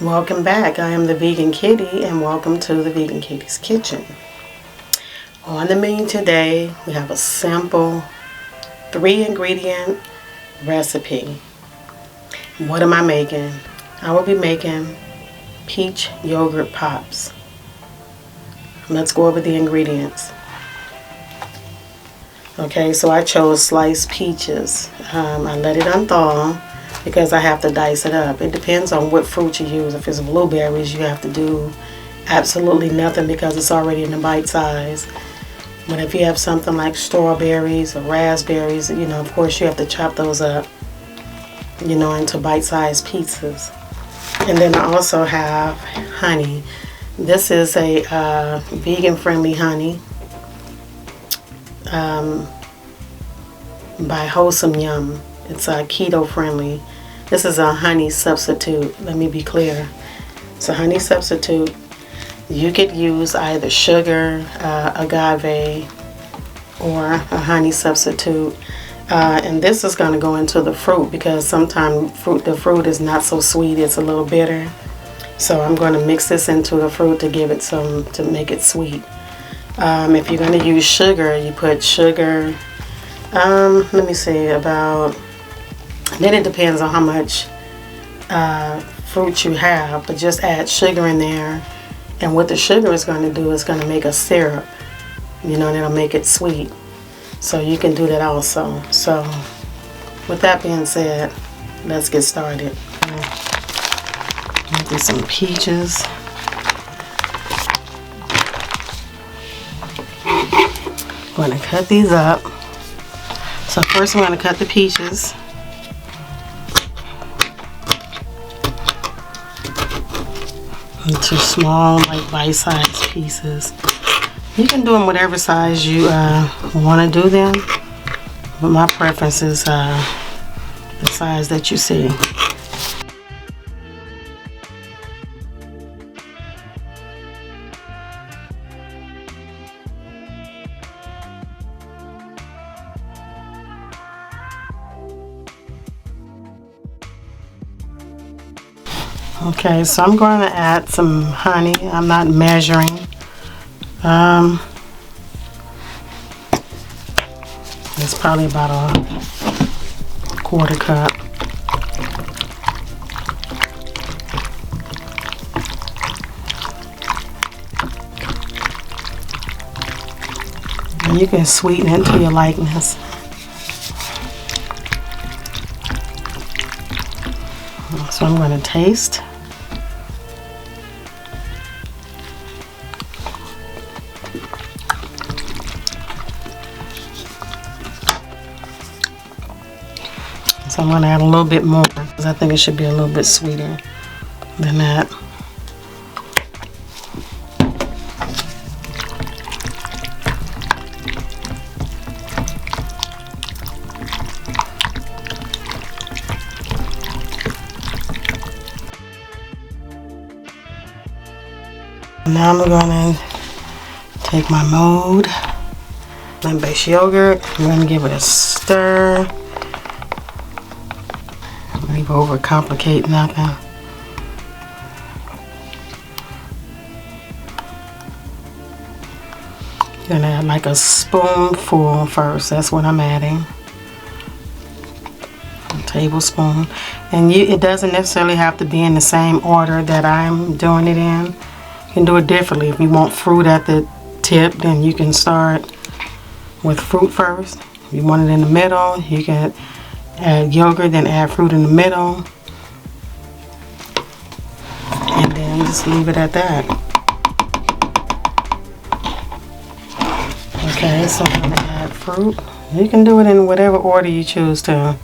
Welcome back. I am the Vegan Kitty and welcome to the Vegan Kitty's Kitchen. On the menu today we have a simple 3-ingredient recipe. What am I making? I will be making peach yogurt pops. Let's go over the ingredients. Okay, so I chose sliced peaches. I let it unthaw because I have to dice it up. It depends on what fruit you use. If it's blueberries, you have to do absolutely nothing because it's already in the bite size. But if you have something like strawberries or raspberries, of course you have to chop those up, into bite-sized pieces. And then I also have honey. This is a vegan-friendly honey by Wholesome Yum. It's keto-friendly. This is a honey substitute. Let me be clear. It's a honey substitute. You could use either sugar, agave, or a honey substitute. And this is going to go into the fruit because sometimes the fruit is not so sweet. It's a little bitter. So I'm going to mix this into the fruit to give it to make it sweet. If you're going to use sugar, you put sugar. Let me see, then it depends on how much fruit you have, but just add sugar in there. And what the sugar is going to do is going to make a syrup, and it'll make it sweet. So you can do that also. So with that being said, let's get started. Get some peaches. I'm going to cut these up. So first I'm going to cut the peaches. Into small, like bite-sized pieces. You can do them whatever size you want to do them, but my preference is the size that you see. Okay, so I'm going to add some honey. I'm not measuring. It's probably about a quarter cup. And you can sweeten it to your likeness. So I'm going to taste. So I'm going to add a little bit more because I think it should be a little bit sweeter than that. Now I'm going to take my mold, plant-based yogurt. I'm going to give it a stir. Don't overcomplicate nothing. I'm going to add like a spoonful first. That's what I'm adding. A tablespoon. And it doesn't necessarily have to be in the same order that I'm doing it in. You can do it differently. If you want fruit at the tip, then you can start with fruit first. If you want it in the middle, you can add yogurt, then add fruit in the middle, and then just leave it at that. Okay, so I'm going to add fruit. You can do it in whatever order you choose to.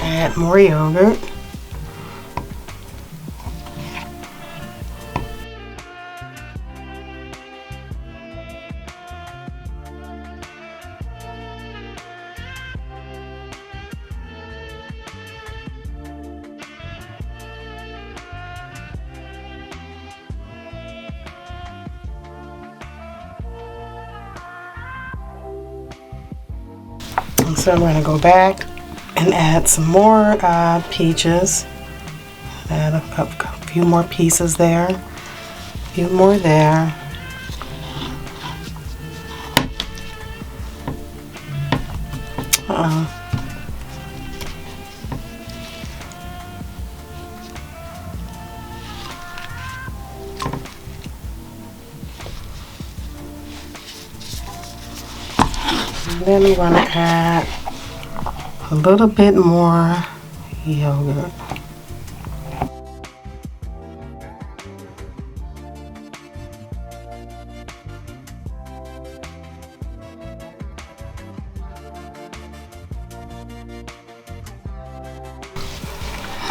Add more yogurt. So I'm going to go back and add some more peaches. Add a few more pieces there. A few more there. And then I'm going to add a little bit more yogurt.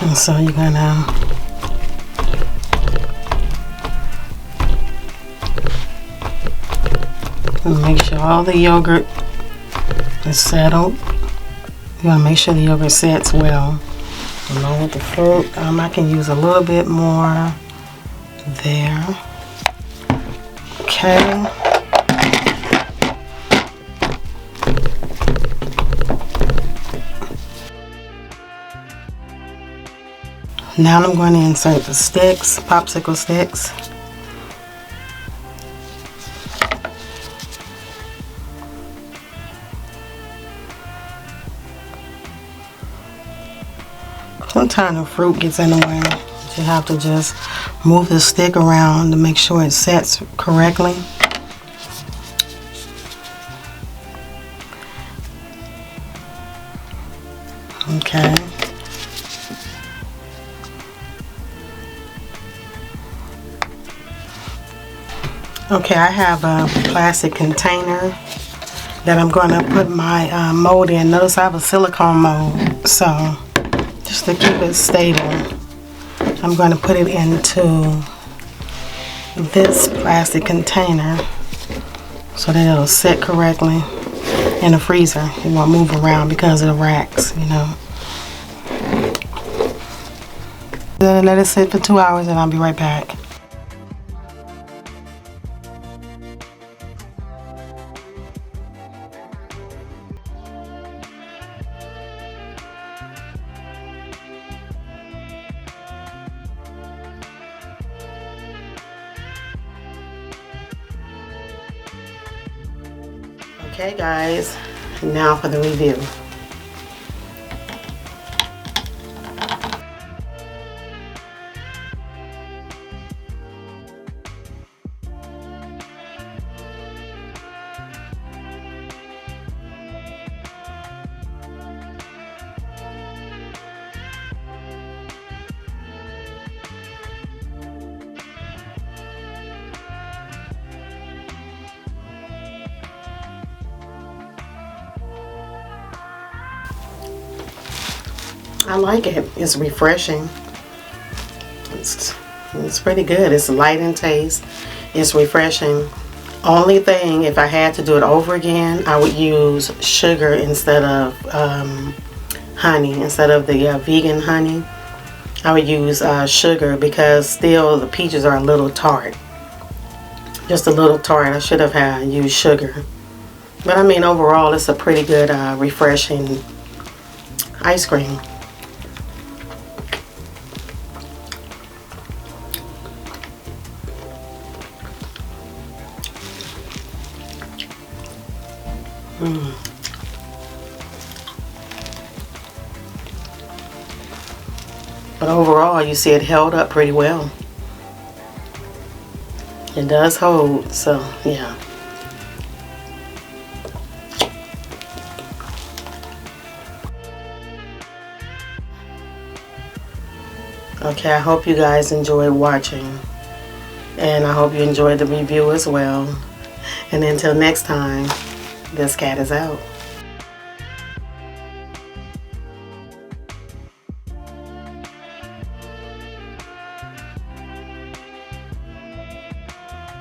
And so you're gonna make sure all the yogurt is settled. You want to make sure the yogurt sets well along with the fruit. I can use a little bit more there. Okay. Now I'm going to insert the sticks, popsicle sticks. Sometimes the fruit gets in the way. You have to just move the stick around to make sure it sets correctly. Okay. Okay, I have a plastic container that I'm going to put my mold in. Notice I have a silicone mold, so just to keep it stable, I'm going to put it into this plastic container so that it'll sit correctly in the freezer. It won't move around because of the racks, you know. Then let it sit for 2 hours and I'll be right back. Okay guys, now for the review. I like it. It's refreshing. It's pretty good. It's light in taste. It's refreshing. Only thing, if I had to do it over again, I would use sugar instead of honey. Instead of the vegan honey, I would use sugar because still the peaches are a little tart. Just a little tart. I should have used sugar. But I mean, overall, it's a pretty good, refreshing ice cream. But overall, you see it held up pretty well. It does hold, so yeah. Okay, I hope you guys enjoyed watching. And I hope you enjoyed the review as well. And until next time, this cat is out.